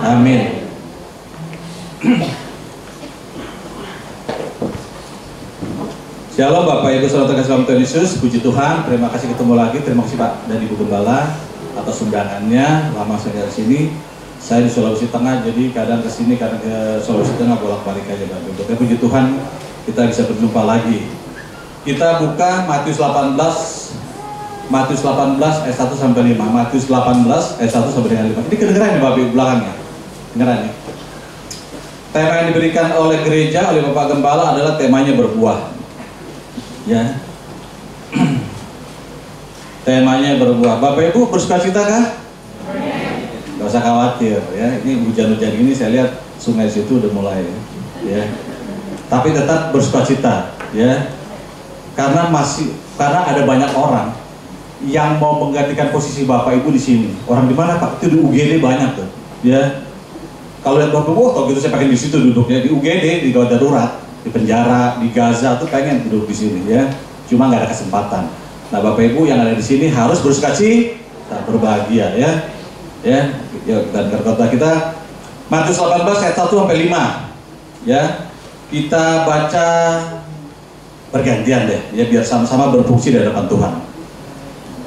Amin. Shalom Bapak Ibu Saudara kasih dalam Tuhan Yesus, puji Tuhan, terima kasih ketemu lagi, terima kasih Pak dan Ibu Gembala atas undangannya. Lama saya dari sini, saya di Sulawesi Tengah, jadi kadang ke sini, kadang ke Sulawesi Tengah bolak-balik aja Bapak Ibu. Tapi puji Tuhan, kita bisa berjumpa lagi. Kita buka Matius 18 ayat 1 sampai 5. Matius 18 ayat 1 sampai dengan 5. Ini kedengeran ya Bapak Ibu belakangnya? Kedengeran ya? Tema yang diberikan oleh gereja, oleh Bapak Gembala adalah temanya berbuah. Ya, temanya berbuah. Bapak Ibu bersukacita kah? Gak usah khawatir ya. Ini hujan-hujan ini saya lihat sungai situ udah mulai ya. Tapi tetap bersukacita ya. Karena ada banyak orang yang mau menggantikan posisi Bapak Ibu di sini. Orang di mana Pak? Itu di UGD banyak tuh ya. Kalau lihat Bapak Ibu, oh gitu saya pengen di situ duduknya di UGD, di gawat darurat, di penjara, di Gaza tuh pengen duduk di sini ya, cuma nggak ada kesempatan. Nah Bapak Ibu yang ada di sini harus bersukacita, berbahagia ya. Dan kata kita Matius 18 ayat 1 sampai 5 ya. Kita baca bergantian deh ya, biar sama-sama berfungsi di hadapan Tuhan.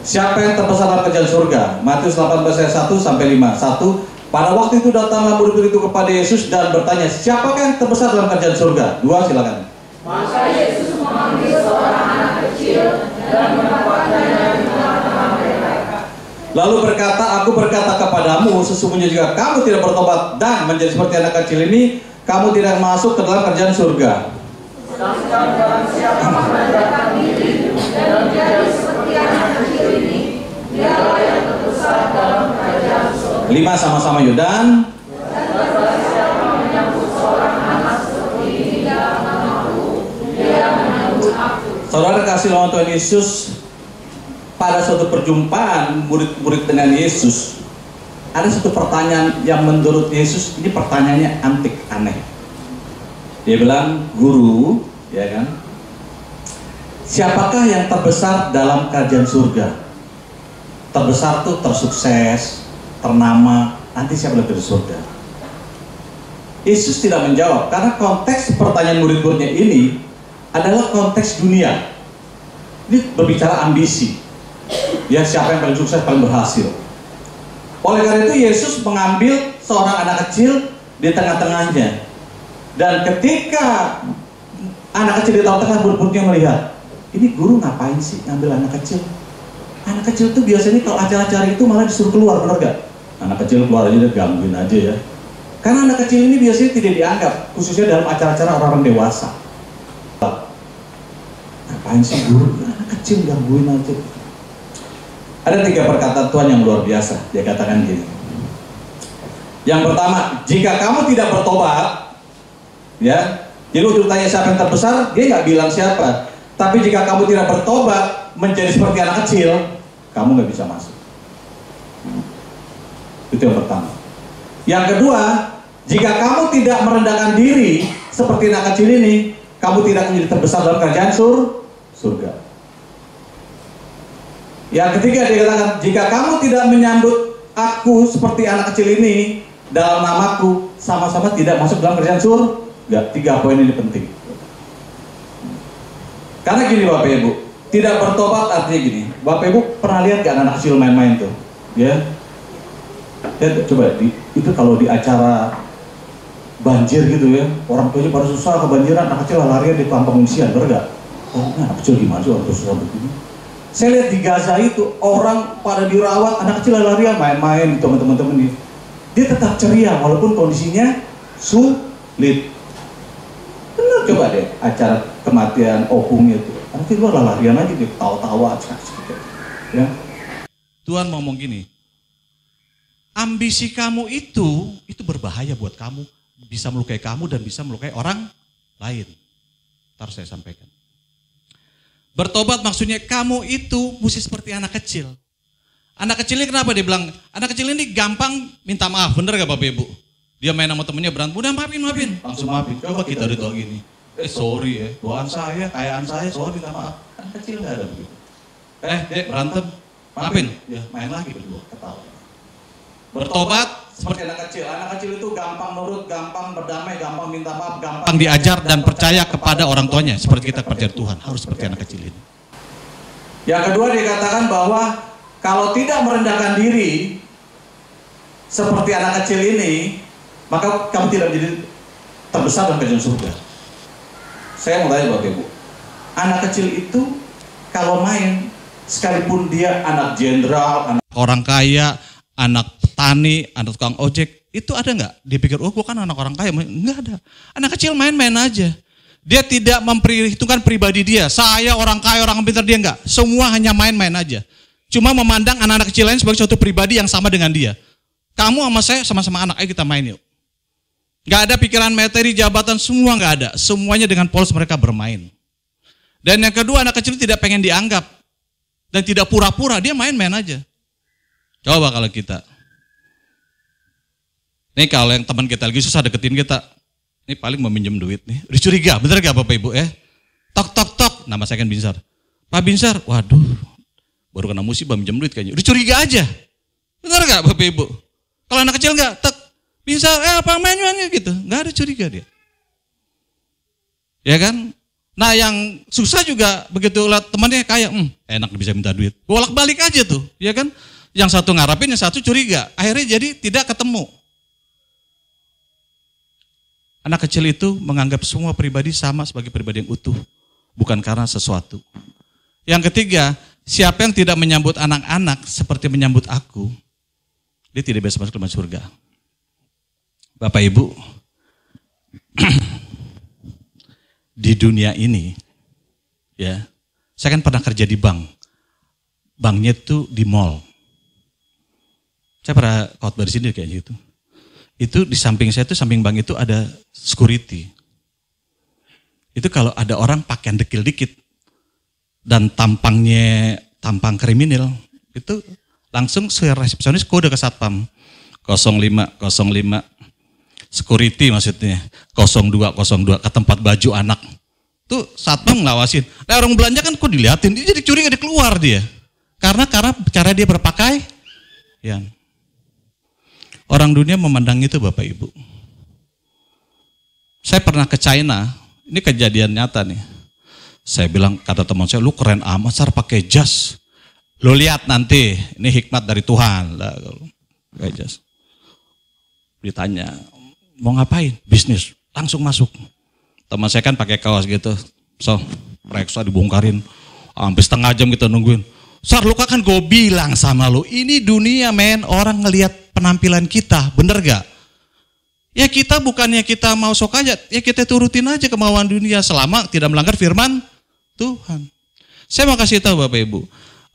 Siapa yang terbesar dalam kerajaan surga? Matius 18 ayat 1 sampai 5. 1. Pada waktu itu datanglah murid-murid itu kepada Yesus dan bertanya, siapakah yang terbesar dalam kerajaan surga? 2, silakan. Maka Yesus memanggil seorang anak kecil dan menempatkannya di tengah-tengah mereka. Lalu berkata, aku berkata kepadamu, sesungguhnya jika kamu tidak bertobat dan menjadi seperti anak kecil ini, kamu tidak masuk ke dalam kerajaan surga. Sedangkan barang siapa merendahkan diri dan menjadi seperti anak kecil ini, dialah yang terbesar dalam kerajaan surga. 5 sama-sama Yudan. Dan barang siapa menyambut seorang anak seperti ini dalam namaku, dia menyambut aku. Saudara kasih lawan Tuhan Yesus, pada suatu perjumpaan murid-murid dengan Yesus, ada satu pertanyaan yang menurut Yesus ini pertanyaannya antik, aneh. Dia bilang, guru, ya kan? Siapakah yang terbesar dalam kerajaan surga? Terbesar tuh tersukses, ternama, nanti siapa lebih di surga? Yesus tidak menjawab karena konteks pertanyaan murid-muridnya ini adalah konteks dunia. Ini berbicara ambisi. Ya, siapa yang paling sukses, paling berhasil. Oleh karena itu Yesus mengambil seorang anak kecil di tengah-tengahnya. Dan ketika anak kecil di tengah-tengah, murid-muridnya melihat, ini guru ngapain sih ngambil anak kecil? Anak kecil tuh biasanya kalau acara-acara itu malah disuruh keluar, benar gak? Anak kecil keluar aja, gangguin aja ya. Karena anak kecil ini biasanya tidak dianggap, khususnya dalam acara-acara orang-orang dewasa. Ngapain sih guru? Anak kecil gangguin aja. Ada 3 perkataan Tuhan yang luar biasa. Dia katakan gini. Yang pertama, jika kamu tidak bertobat, ya, jadi waktu ditanya siapa yang terbesar, dia nggak bilang siapa. Tapi jika kamu tidak bertobat menjadi seperti anak kecil, kamu nggak bisa masuk. Itu yang pertama. Yang kedua, jika kamu tidak merendahkan diri seperti anak kecil ini, kamu tidak menjadi terbesar dalam kerajaan surga. Yang ketiga dia katakan, jika kamu tidak menyambut aku seperti anak kecil ini dalam namaku, sama-sama tidak masuk dalam kerajaan surga. 3 poin ini penting. Karena gini Bapak Ibu, tidak bertobat artinya gini. Bapak Ibu pernah lihat gak anak kecil main-main tuh? Ya, coba itu kalau di acara banjir gitu ya, orang tuanya pada susah kebanjiran, anak kecil larian di kamp pengungsian, bener gak? Oh, anak kecil gimana sih orang susah begini? Saya lihat di Gaza itu orang pada dirawat, anak kecil larian main-main di teman-teman ini. Dia tetap ceria walaupun kondisinya sulit. Bener, coba deh acara kematian opungnya itu, anak kecil larian aja, dia tawa-tawa ya. Tuhan ngomong gini, ambisi kamu itu berbahaya buat kamu, bisa melukai kamu dan bisa melukai orang lain. Ntar saya sampaikan. Bertobat maksudnya kamu itu mesti seperti anak kecil. Anak kecil ini kenapa dia bilang, anak kecil ini gampang minta maaf, bener gak Bapak Ibu? Dia main sama temennya berantem, udah maafin. Langsung maafin, coba kita udah tau gini. Sorry ya, doaan saya, kayaan saya, sorry minta maaf. Anak kecil gak ada begitu. Dek berantem, maafin. Ya main lagi berdua, ketawa. Bertobat seperti anak kecil. Anak kecil itu gampang nurut, gampang berdamai, gampang minta maaf, gampang diajar dan percaya kepada orang tuanya. Seperti kita percaya Tuhan, harus seperti anak kecil ini. Yang kedua dikatakan bahwa kalau tidak merendahkan diri seperti anak kecil ini, maka kamu tidak menjadi terbesar dalam kerajaan surga. Saya mau tanya Bapak Ibu, anak kecil itu kalau main, sekalipun dia anak jenderal, anak orang kaya, anak petani, anak tukang ojek, itu ada nggak? Dia pikir, oh gue kan anak orang kaya. Nggak ada. Anak kecil main-main aja. Dia tidak memperhitungkan pribadi dia. Saya orang kaya, orang pintar, dia nggak. Semua hanya main-main aja. Cuma memandang anak-anak kecil lain sebagai suatu pribadi yang sama dengan dia. Kamu sama saya sama-sama anak, ayo kita main yuk. Nggak ada pikiran materi, jabatan, semua nggak ada. Semuanya dengan polos mereka bermain. Dan yang kedua, anak kecil tidak pengen dianggap. Dan tidak pura-pura, dia main-main aja. Coba kalau kita. Nih kalau yang teman kita lagi susah deketin kita. Ini paling mau minjem duit nih. Udah curiga, bener gak Bapak Ibu ya? Tok tok tok, nama saya kan Binsar. Pak Binsar, waduh. Baru kena musibah minjem duit kayaknya. Udah curiga aja. Bener gak Bapak Ibu? Kalau anak kecil gak, tek. Binsar, apa mainnya gitu. Gak ada curiga dia. Ya kan? Nah yang susah juga begitu lihat temannya kaya, enak bisa minta duit. Bolak-balik aja tuh, ya kan? Yang satu ngarapin, yang satu curiga. Akhirnya jadi tidak ketemu. Anak kecil itu menganggap semua pribadi sama sebagai pribadi yang utuh. Bukan karena sesuatu. Yang ketiga, siapa yang tidak menyambut anak-anak seperti menyambut aku, dia tidak bisa masuk ke dalam surga. Bapak Ibu, di dunia ini, ya, saya kan pernah kerja di bank. Banknya itu di mall. Saya pernah khotbah di sini kayak gitu. Itu di samping saya itu, samping bank itu ada security. Itu kalau ada orang pakaian dekil dikit dan tampangnya tampang kriminal, itu langsung resepsionis kode ke satpam 0505 security maksudnya 0202 ke tempat baju anak. Tuh satpam ngawasin. Nah orang belanja kan kok diliatin, dia jadi curiga, dia keluar dia. Karena cara dia berpakaian. Ya. Orang dunia memandang itu Bapak Ibu. Saya pernah ke China, ini kejadian nyata nih. Saya bilang, kata teman saya, lu keren amat Sar pakai jas. Lu lihat nanti, ini hikmat dari Tuhan. Lah, pakai jas. Ditanya, mau ngapain? Bisnis, langsung masuk. Teman saya kan pakai kaos gitu, so reksa dibongkarin, hampir setengah jam kita nungguin. Sar, lu kan gue bilang sama lu, ini dunia men, orang ngelihat penampilan kita, bener gak? Ya kita bukannya kita mau sok aja, ya kita turutin aja kemauan dunia selama tidak melanggar firman Tuhan. Saya mau kasih tahu Bapak Ibu,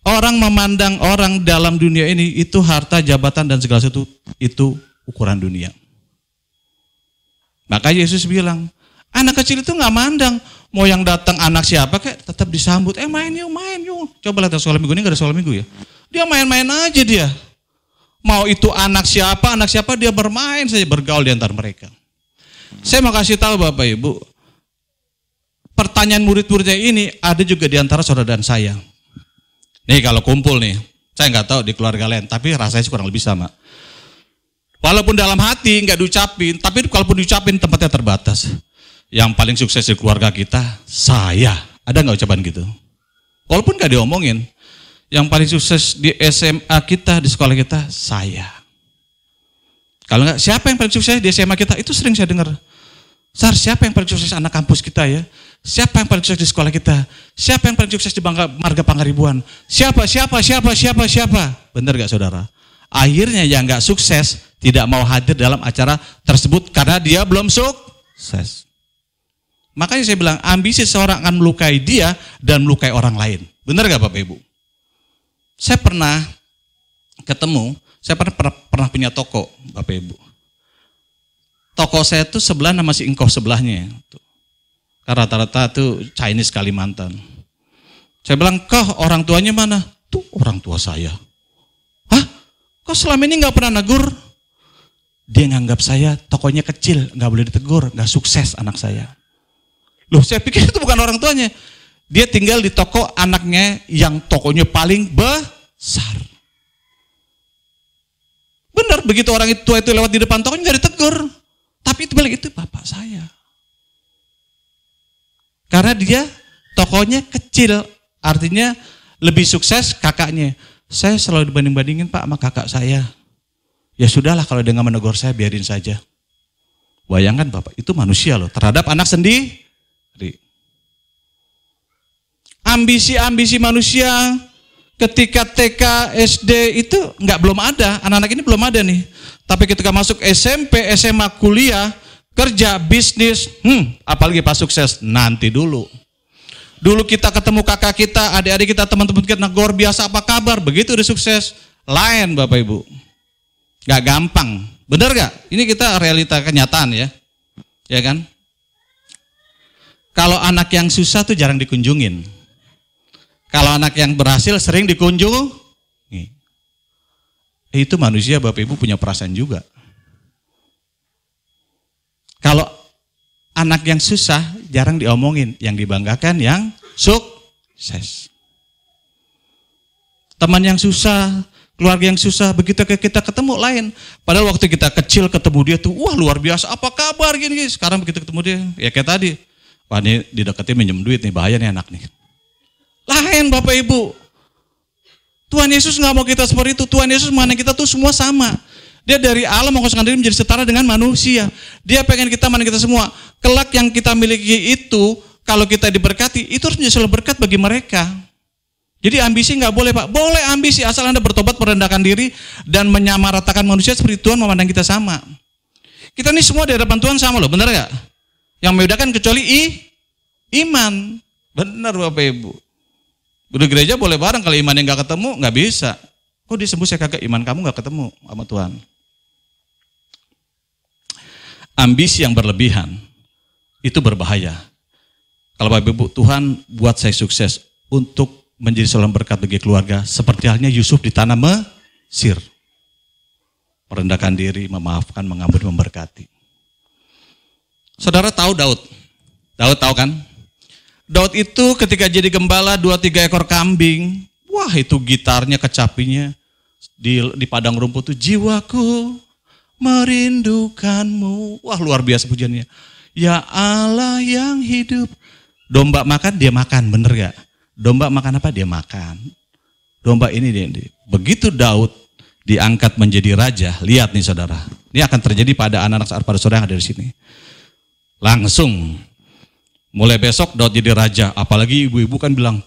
orang memandang orang dalam dunia ini itu harta, jabatan dan segala sesuatu itu ukuran dunia. Maka Yesus bilang, anak kecil itu nggak mandang mau yang datang anak siapa kayak tetap disambut. Main yuk. Coba lihat sekolah minggu ini nggak ada sekolah minggu ya. Dia main-main aja dia. Mau itu anak siapa dia bermain saja, bergaul di antara mereka. Saya mau kasih tahu Bapak Ibu, pertanyaan murid-muridnya ini ada juga di antara saudara dan saya. Nih kalau kumpul nih, saya nggak tahu di keluarga lain, tapi rasanya kurang lebih sama. Walaupun dalam hati nggak diucapin, tapi kalaupun diucapin tempatnya terbatas. Yang paling sukses di keluarga kita, saya. Ada nggak ucapan gitu? Walaupun nggak diomongin. Yang paling sukses di SMA kita, di sekolah kita, saya. Kalau nggak, siapa yang paling sukses di SMA kita? Itu sering saya dengar. Sar, siapa yang paling sukses anak kampus kita ya? Siapa yang paling sukses di sekolah kita? Siapa yang paling sukses di Marga Pangaribuan? Siapa? Benar nggak saudara? Akhirnya yang nggak sukses tidak mau hadir dalam acara tersebut karena dia belum sukses. Makanya saya bilang, ambisi seorang akan melukai dia dan melukai orang lain. Benar nggak Bapak Ibu? Saya pernah ketemu, saya pernah punya toko, Bapak Ibu. Toko saya itu sebelah nama si Engkoh sebelahnya. Karena rata-rata itu Chinese Kalimantan. Saya bilang, kah orang tuanya mana? Tuh orang tua saya. Hah? Kok selama ini nggak pernah negur? Dia nganggap saya tokonya kecil, nggak boleh ditegur, nggak sukses anak saya. Loh, saya pikir itu bukan orang tuanya. Dia tinggal di toko anaknya yang tokonya paling besar. Benar, begitu orang tua itu lewat di depan tokonya nggak ditegur. Tapi itu balik, itu bapak saya. Karena dia tokonya kecil, artinya lebih sukses kakaknya. Saya selalu dibanding-bandingin Pak sama kakak saya. Ya sudahlah kalau dia nggak menegur saya, biarin saja. Bayangkan Bapak, itu manusia loh, terhadap anak sendiri. Ambisi-ambisi manusia ketika TK, SD itu belum ada, anak-anak ini belum ada nih. Tapi ketika masuk SMP, SMA, kuliah, kerja, bisnis, apalagi pas sukses, nanti dulu. Dulu kita ketemu kakak kita, adik-adik kita, teman-teman kita, negor biasa apa kabar, begitu udah sukses, lain Bapak Ibu. Gak gampang, benar gak? Ini kita realita kenyataan ya, ya kan? Kalau anak yang susah tuh jarang dikunjungin. Kalau anak yang berhasil sering dikunjungi. Itu manusia Bapak Ibu punya perasaan juga. Kalau anak yang susah jarang diomongin, yang dibanggakan yang sukses. Teman yang susah, keluarga yang susah, begitu kita ketemu lain. Padahal waktu kita kecil ketemu dia tuh, wah luar biasa, apa kabar gini. Sekarang begitu ketemu dia, ya kayak tadi. Wah ini dideketin minjem duit nih, bahaya nih anak nih. Lain Bapak Ibu. Tuhan Yesus nggak mau kita seperti itu. Tuhan Yesus mana kita tuh semua sama. Dia dari Allah mengkosongkan diri menjadi setara dengan manusia. Dia pengen kita mana kita semua. Kelak yang kita miliki itu, kalau kita diberkati, itu harus menjadi selalu berkat bagi mereka. Jadi ambisi nggak boleh Pak. Boleh ambisi asal Anda bertobat, merendahkan diri, dan menyamaratakan manusia seperti Tuhan memandang kita sama. Kita ini semua di hadapan Tuhan sama loh, benar nggak? Yang membedakan kecuali iman. Benar Bapak Ibu. Udah gereja boleh bareng, kalau iman yang gak ketemu gak bisa. Kok disebut saya kagak, iman kamu gak ketemu sama Tuhan. Ambisi yang berlebihan itu berbahaya. Kalau Bapak Ibu, Tuhan buat saya sukses untuk menjadi seorang berkat bagi keluarga, seperti halnya Yusuf di tanah Mesir. Merendahkan diri, memaafkan, mengampuni, memberkati. Saudara tahu Daud? Daud tahu kan? Daud itu ketika jadi gembala 2-3 ekor kambing, wah itu gitarnya, kecapinya di padang rumput tuh, jiwaku merindukanmu. Wah luar biasa pujiannya. Ya Allah yang hidup. Domba makan, dia makan, bener gak? Domba makan apa? Dia makan. Domba ini dia. Begitu Daud diangkat menjadi raja, lihat nih saudara. Ini akan terjadi pada anak-anak saat pada saudara yang ada di sini. Langsung mulai besok Daud jadi raja, apalagi ibu-ibu kan bilang,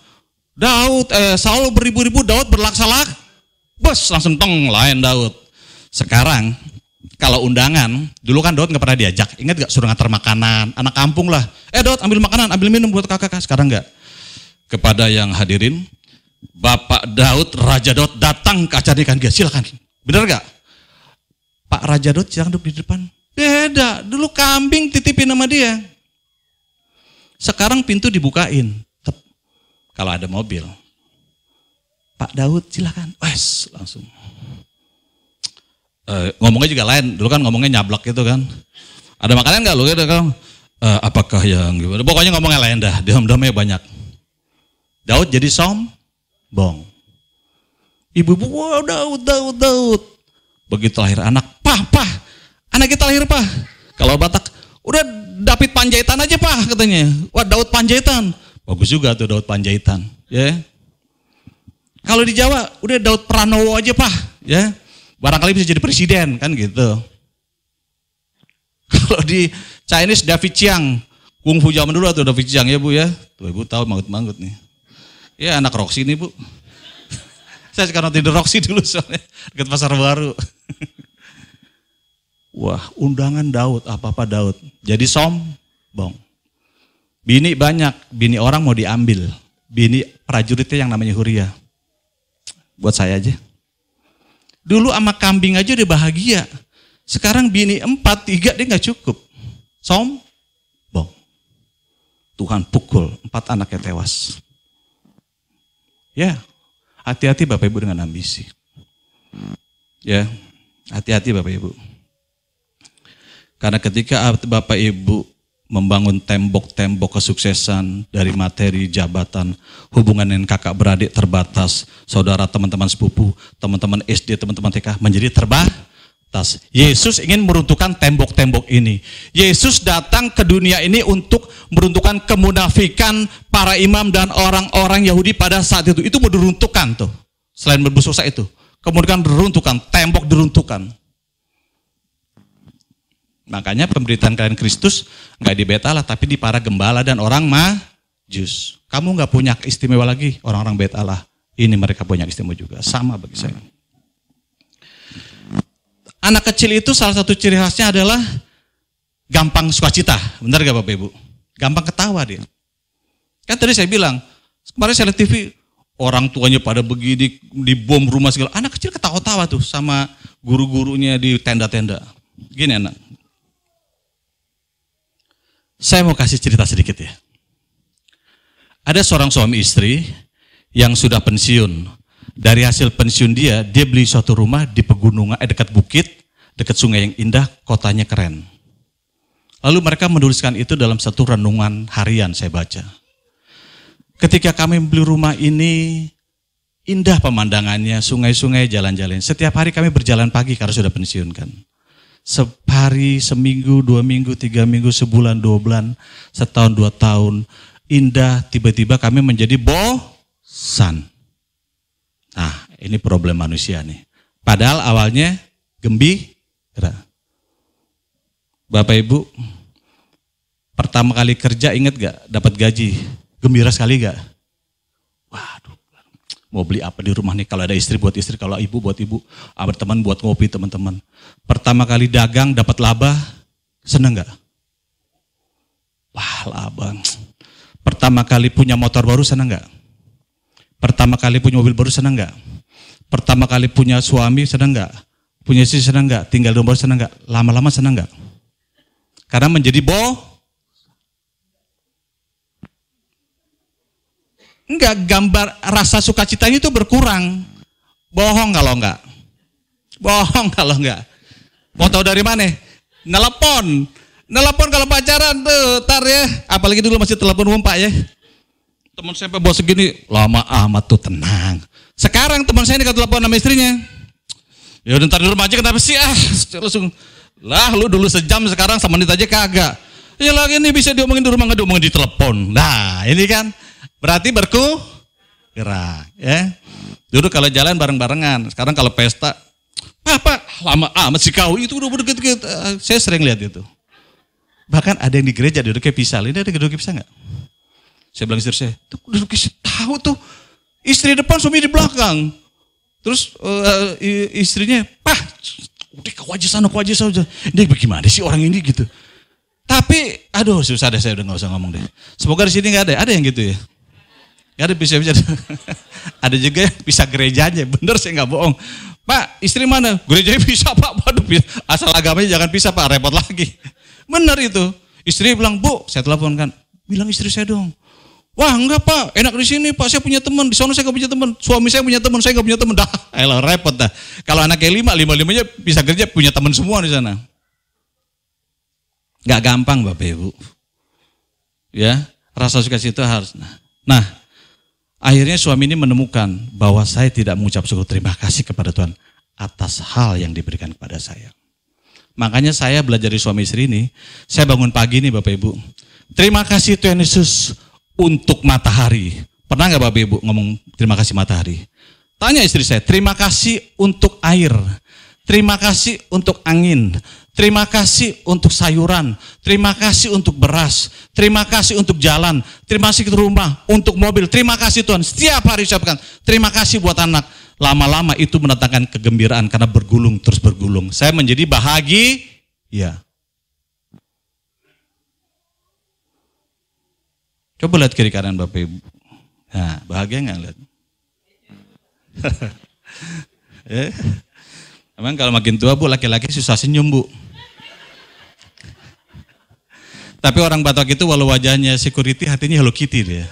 Saul beribu-ribu, Daud berlaksalak, bos langsung tong lain Daud. Sekarang kalau undangan, dulu kan Daud nggak pernah diajak, ingat gak suruh ngantar makanan, anak kampung lah, Daud ambil makanan, ambil minum buat kakak, sekarang nggak. Kepada yang hadirin, Bapak Daud, Raja Daud datang ke acara nikahan dia, silakan, bener gak? Pak Raja Daud silakan duduk di depan. Beda, dulu kambing titipin sama dia. Sekarang pintu dibukain, kalau ada mobil. Pak Daud silakan, wes langsung. Ngomongnya juga lain, dulu kan ngomongnya nyablak gitu kan. Ada makanan nggak lu gitu kan? Apakah yang gimana? Pokoknya ngomongnya lain dah, diam-diamnya banyak. Daud jadi sombong. Ibu-ibu, wah Daud. Begitu lahir anak, pah, anak kita lahir pah. Kalau Batak, udah David Panjaitan aja Pak katanya. Wah Daud Panjaitan. Bagus juga tuh Daud Panjaitan. Ya. Kalau di Jawa udah Daud Pranowo aja Pak. Ya. Barangkali bisa jadi presiden kan gitu. Kalau di Chinese David Chiang. Kung Fu zaman dulu tuh David Chiang ya Bu ya. Tuh Ibu tahu manggut-manggut nih. Ya anak Roxy nih Bu. Saya sekarang tidur Roxy dulu soalnya. Dekat Pasar Baru. Wah, undangan Daud, apa-apa Daud. Jadi sombong. Bini banyak, bini orang mau diambil. Bini prajuritnya yang namanya Huria. Buat saya aja. Dulu sama kambing aja udah bahagia. Sekarang bini 4-3 dia gak cukup. Sombong. Tuhan pukul 4 anaknya tewas. Ya, hati-hati Bapak Ibu dengan ambisi. Ya, hati-hati Bapak Ibu. Karena ketika Bapak Ibu membangun tembok-tembok kesuksesan dari materi, jabatan, hubungan dengan kakak beradik terbatas, saudara, teman-teman sepupu, teman-teman SD, teman-teman TK menjadi atas. Yesus ingin meruntuhkan tembok-tembok ini. Yesus datang ke dunia ini untuk meruntuhkan kemunafikan para imam dan orang-orang Yahudi pada saat itu. Itu mau diruntuhkan tuh. Selain berbusa itu. Kemudian diruntuhkan, tembok diruntuhkan. Makanya pemberitaan kalian Kristus nggak di Bet Allah, tapi di para gembala dan orang Majus. Kamu nggak punya istimewa lagi orang-orang Bet Allah. Ini mereka punya istimewa juga. Sama bagi saya. Anak kecil itu salah satu ciri khasnya adalah gampang sukacita. Benar gak Bapak Ibu? Gampang ketawa dia. Kan tadi saya bilang, kemarin saya lihat TV, orang tuanya pada begini, dibom rumah segala. Anak kecil ketawa-tawa tuh sama guru-gurunya di tenda-tenda. Gini anak. Saya mau kasih cerita sedikit ya. Ada seorang suami istri yang sudah pensiun. Dari hasil pensiun dia beli suatu rumah di pegunungan, dekat bukit, dekat sungai yang indah, kotanya keren. Lalu mereka menuliskan itu dalam satu renungan harian saya baca. Ketika kami beli rumah ini, indah pemandangannya, sungai-sungai, jalan-jalan. Setiap hari kami berjalan pagi karena sudah pensiun kan. Sehari, seminggu, 2 minggu, 3 minggu, sebulan, 2 bulan, setahun, 2 tahun. Indah, tiba-tiba kami menjadi bosan. Nah, ini problem manusia nih. Padahal awalnya gembira. Bapak Ibu, pertama kali kerja ingat gak dapat gaji? Gembira sekali gak? Waduh, mau beli apa di rumah nih? Kalau ada istri buat istri, kalau ibu buat ibu, ada teman buat ngopi teman-teman. Pertama kali dagang dapat laba, seneng gak? Wah, laba. Pertama kali punya motor baru seneng gak? Pertama kali punya mobil baru senang nggak? Pertama kali punya suami senang nggak? Punya istri senang nggak? Tinggal di rumah baru senang nggak? Lama-lama senang nggak? Karena menjadi enggak, gambar rasa sukacitanya itu berkurang. Bohong kalau enggak. Bohong kalau enggak. Mau tahu dari mana? Nelpon kalau pacaran tuh, tar ya. Apalagi dulu masih telepon umum Pak ya. Teman saya bawa segini, lama amat tuh, tenang. Sekarang teman saya ini kalau telepon sama istrinya, ya udah ntar di rumah aja kenapa sih? Langsung, lah lu dulu sejam sekarang sama menit aja kagak. Ya lagi ini bisa diomongin di rumah, nggak diomongin di telepon. Nah ini kan berarti gerak ya. Dulu kalau jalan bareng-barengan, sekarang kalau pesta, apa lama amat sih kau, itu udah deket-deket. Saya sering lihat itu. Bahkan ada yang di gereja duduknya pisah, ini ada duduknya pisah nggak? Saya bilang istri saya, duduk tahu tuh, istri depan, suami di belakang. Terus istrinya, Pak, udah kau aja sana. Dia bagaimana sih orang ini gitu. Tapi, aduh susah deh, saya udah gak usah ngomong deh. Semoga di sini gak ada yang gitu ya. Gak ada bisa. Ada juga yang pisah gerejanya, bener saya gak bohong. Pak, istri mana? Gerejanya pisah Pak, waduh asal agamanya jangan pisah Pak, repot lagi. Bener itu. Istri bilang, Bu, saya telepon kan, bilang istri saya dong. Wah enggak Pak, enak di sini Pak, saya punya teman, di sana saya gak punya teman, suami saya punya teman, saya gak punya teman, dah, elah repot dah. Kalau anaknya 5-5-nya bisa kerja punya teman semua di sana. Gak gampang Bapak Ibu. Ya, rasa sukacita harus. Nah, akhirnya suami ini menemukan bahwa saya tidak mengucap syukur terima kasih kepada Tuhan atas hal yang diberikan kepada saya. Makanya saya belajar dari suami istri ini, saya bangun pagi nih Bapak Ibu. Terima kasih Tuhan Yesus untuk matahari. Pernah nggak Bapak Ibu ngomong terima kasih matahari? Tanya istri saya, terima kasih untuk air, terima kasih untuk angin, terima kasih untuk sayuran, terima kasih untuk beras, terima kasih untuk jalan, terima kasih untuk rumah, untuk mobil, terima kasih Tuhan. Setiap hari saya ucapkan terima kasih buat anak. Lama-lama itu mendatangkan kegembiraan karena bergulung terus bergulung. Saya menjadi bahagia. Coba lihat kiri kanan Bapak Ibu. Nah, bahagia nggak lihat? Emang kalau makin tua Bu, laki-laki susah senyum Bu. Tapi orang Batak itu walau wajahnya security, hatinya Hello Kitty dia.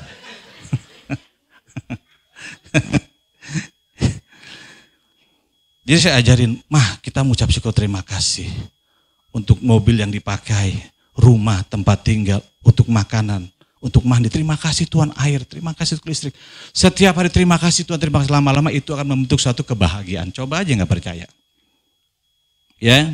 Jadi saya ajarin, kita mengucap syukur terima kasih untuk mobil yang dipakai, rumah, tempat tinggal, untuk makanan. Untuk mandi, terima kasih Tuhan, air, terima kasih untuk listrik. Setiap hari terima kasih Tuhan, terima kasih, lama-lama itu akan membentuk suatu kebahagiaan. Coba aja nggak percaya. Ya,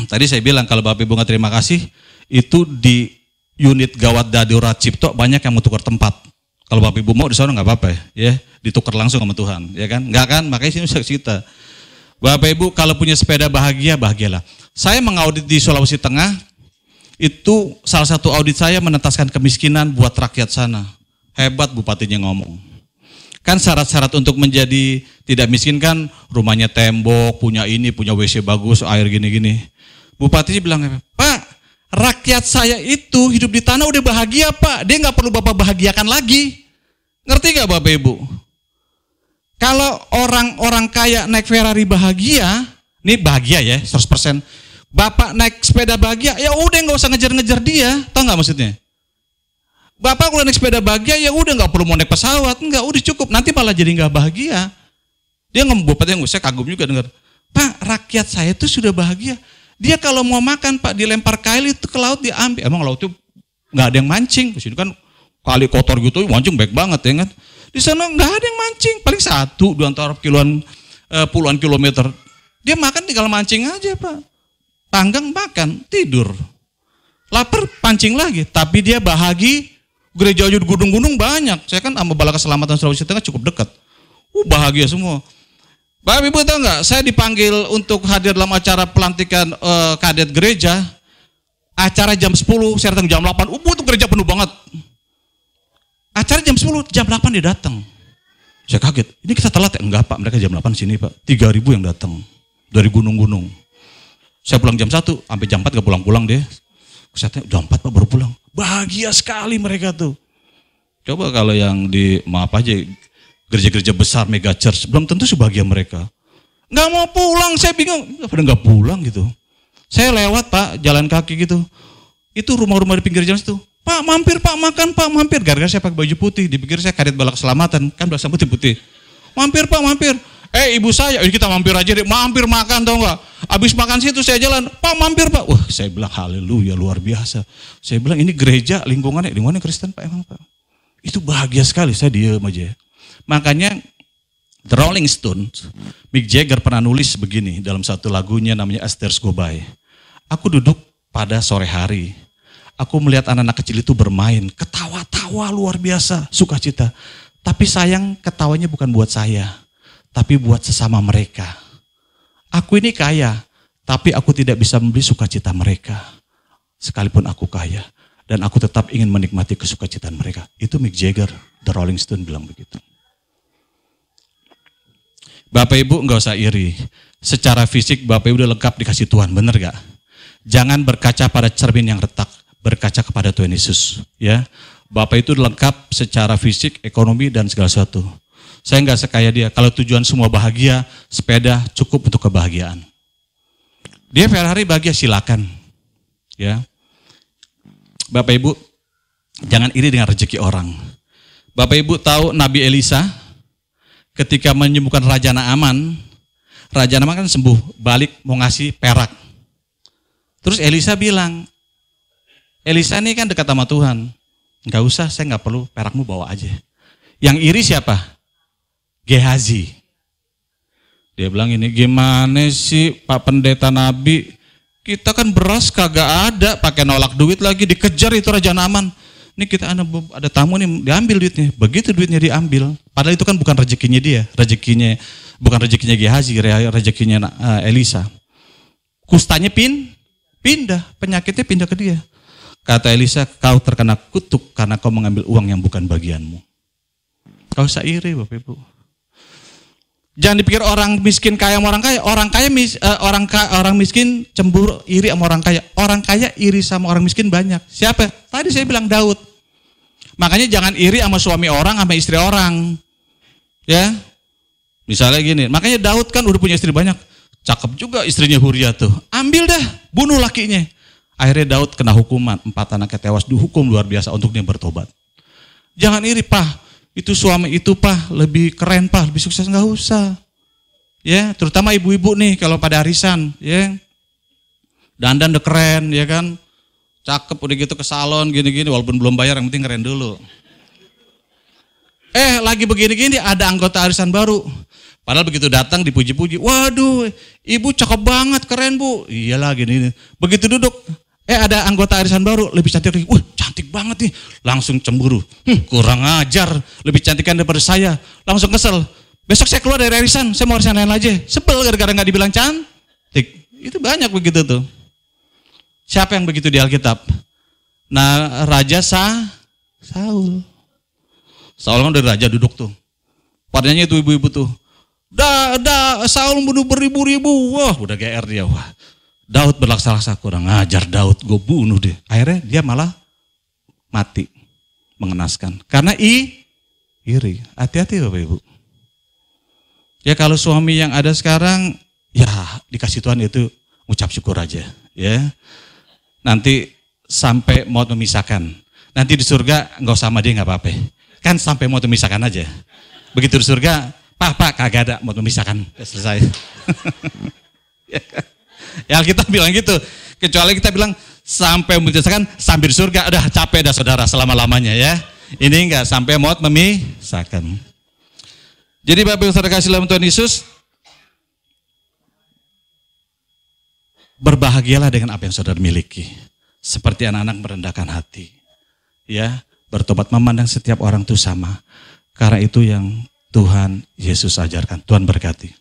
tadi saya bilang kalau Bapak Ibu nggak terima kasih, itu di unit gawat darurat Cipto banyak yang mau tukar tempat. Kalau Bapak Ibu mau di sana nggak apa-apa ya, ditukar langsung sama Tuhan, ya kan? Nggak kan? Makanya sini kita. Bapak Ibu kalau punya sepeda bahagia, bahagialah. Saya mengaudit di Sulawesi Tengah, itu salah satu audit saya menetaskan kemiskinan buat rakyat sana. Hebat bupatinya ngomong. Kan syarat-syarat untuk menjadi tidak miskin kan rumahnya tembok, punya ini, punya WC bagus, air gini-gini. Bupatinya bilang, Pak, rakyat saya itu hidup di tanah udah bahagia Pak, dia nggak perlu Bapak bahagiakan lagi. Ngerti nggak Bapak Ibu? Kalau orang-orang kaya naik Ferrari bahagia, ini bahagia ya 100%. Bapak naik sepeda bahagia, ya udah nggak usah ngejar-ngejar dia, tau nggak maksudnya? Bapak kalau naik sepeda bahagia, ya udah nggak perlu mau naik pesawat, nggak, udah cukup. Nanti malah jadi nggak bahagia. Dia ngomong, bupati yang saya kagum juga dengar, Pak, rakyat saya itu sudah bahagia. Dia kalau mau makan Pak dilempar kail itu ke laut diambil. Emang laut itu nggak ada yang mancing. Di sini kan kali kotor gitu, mancing baik banget ya kan. Di sana nggak ada yang mancing, paling 1-2 antara puluhan kilometer. Dia makan tinggal mancing aja Pak. Panggang makan, tidur. Lapar pancing lagi, tapi dia bahagia. Gereja di gunung-gunung banyak. Saya kan sama Balai Keselamatan Sulawesi Tengah cukup dekat. Bahagia semua. Bapak Ibu tahu nggak? Saya dipanggil untuk hadir dalam acara pelantikan kadet gereja. Acara jam 10, saya datang jam 8. Itu gereja penuh banget. Acara jam 10, jam 8 dia datang. Saya kaget. Ini kita telat ya? Enggak Pak, mereka jam 8 sini Pak. 3.000 yang datang dari gunung-gunung. Saya pulang jam 1, sampai jam 4 gak pulang-pulang deh. Saya tanya, jam 4 Pak baru pulang. Bahagia sekali mereka tuh. Coba kalau yang di, maaf aja, gereja-gereja besar, mega church, belum tentu sebahagia mereka. Nggak mau pulang, saya bingung. Pada nggak pulang gitu. Saya lewat Pak, jalan kaki gitu. Itu rumah-rumah di pinggir jalan itu. Pak mampir Pak, makan Pak, mampir. Gara-gara saya pakai baju putih, dipikir saya kadet Balai Keselamatan, kan bahasa putih-putih. Mampir Pak, mampir. Ibu saya, kita mampir aja deh, mampir makan tau nggak? Abis makan situ saya jalan, Pak mampir Pak. Wah saya bilang haleluya luar biasa. Saya bilang ini gereja lingkungannya Kristen Pak emang Pak. Itu bahagia sekali, saya diem aja. Makanya The Rolling Stones, Mick Jagger pernah nulis begini dalam satu lagunya namanya As Tears Go By. Aku duduk pada sore hari, aku melihat anak-anak kecil itu bermain, ketawa-tawa luar biasa, sukacita. Tapi sayang ketawanya bukan buat saya, tapi buat sesama mereka. Aku ini kaya, tapi aku tidak bisa membeli sukacita mereka. Sekalipun aku kaya, dan aku tetap ingin menikmati kesukacitaan mereka. Itu Mick Jagger, The Rolling Stone bilang begitu. Bapak Ibu nggak usah iri. Secara fisik Bapak Ibu udah lengkap dikasih Tuhan, bener gak? Jangan berkaca pada cermin yang retak, berkaca kepada Tuhan Yesus. Ya, Bapak itu lengkap secara fisik, ekonomi, dan segala sesuatu. Saya nggak sekaya dia. Kalau tujuan semua bahagia, sepeda cukup untuk kebahagiaan. Dia Ferrari bahagia, silakan. Ya, Bapak Ibu jangan iri dengan rezeki orang. Bapak Ibu tahu Nabi Elisa ketika menyembuhkan Raja Naaman kan sembuh, balik mau ngasih perak. Terus Elisa bilang, Elisa ini kan dekat sama Tuhan, nggak usah, saya nggak perlu, perakmu bawa aja. Yang iri siapa? Gehazi. Dia bilang ini, gimana sih Pak Pendeta Nabi, kita kan beras kagak ada, pakai nolak duit lagi, dikejar itu Raja Naaman. Ini kita ada tamu nih, diambil duitnya. Begitu duitnya diambil, padahal itu kan bukan rezekinya dia, bukan rezekinya Gehazi, rezekinya Elisa. Kustanya pindah, penyakitnya pindah ke dia. Kata Elisa, kau terkena kutuk karena kau mengambil uang yang bukan bagianmu. Kau usah iri Bapak Ibu. Jangan dipikir orang miskin kaya sama orang kaya. Orang miskin cemburu iri sama orang kaya. Orang kaya iri sama orang miskin banyak. Siapa? Tadi saya bilang Daud. Makanya jangan iri sama suami orang, sama istri orang. Ya. Misalnya gini, makanya Daud kan udah punya istri banyak. Cakep juga istrinya Huria tuh. Ambil dah, bunuh lakinya. Akhirnya Daud kena hukuman, 4 anaknya tewas, dihukum luar biasa untuk dia bertobat. Jangan iri, Pak. Itu suami itu Pak, lebih keren Pak, lebih sukses, nggak usah. Ya, terutama ibu-ibu nih kalau pada arisan, ya. Dandan udah keren, ya kan. Cakep udah gitu ke salon gini-gini walaupun belum bayar, yang penting keren dulu. Lagi begini-gini ada anggota arisan baru. Padahal begitu datang dipuji-puji, waduh ibu cakep banget, keren bu. Iyalah gini. Begitu duduk, ada anggota arisan baru, lebih cantik lagi. Wah cantik banget nih, langsung cemburu. Kurang ajar, lebih cantikan daripada saya. Langsung kesel. Besok saya keluar dari arisan, saya mau arisan lain aja. Sebel gara-gara gak dibilang cantik. Itu banyak begitu tuh. Siapa yang begitu di Alkitab? Nah Raja Saul. Saul kan dari raja duduk tuh. Padanya itu ibu-ibu tuh. Saul bunuh beribu-ribu. Wah, udah GR dia. Wah. Daud berlaksa-laksa, kurang ajar Daud, gue bunuh dia. Akhirnya dia malah mati. Mengenaskan. Karena iri. Hati-hati Bapak Ibu. Ya kalau suami yang ada sekarang, ya dikasih Tuhan itu ucap syukur aja. Ya. Nanti sampai mau memisahkan. Nanti di surga nggak usah sama dia nggak apa-apa. Kan sampai mau memisahkan aja. Begitu di surga, Pak, kagak ada mau memisahkan, selesai. Ya kita bilang gitu, kecuali kita bilang sampai memisahkan sampai di surga, udah capek dah saudara selama-lamanya ya. Ini enggak sampai mau memisahkan. Jadi Bapak Ibu saudara kasih dalam Tuhan Yesus, berbahagialah dengan apa yang saudara miliki. Seperti anak-anak merendahkan hati. Ya, bertobat memandang setiap orang itu sama. Karena itu yang Tuhan Yesus ajarkan. Tuhan berkati.